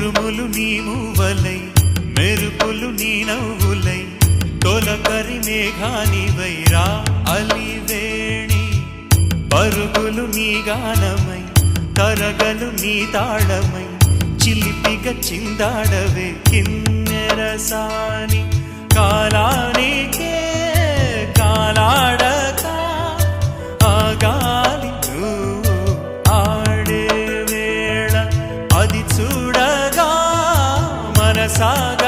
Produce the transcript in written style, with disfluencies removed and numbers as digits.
ఉరుములు నీ మూవలై మెరుపులు నీ నవ్వులై తొలకరి మేఘానివైరా అలివేణి పరుగులు నీ గానమై తరగలు నీ తాళమై చిలిపిగ చిందాడవే కిన్నెరసాని కాలానికే కాలాడక ఆగాలి నువ్వు ఆడే వేళ అది చూడగా మనసాగ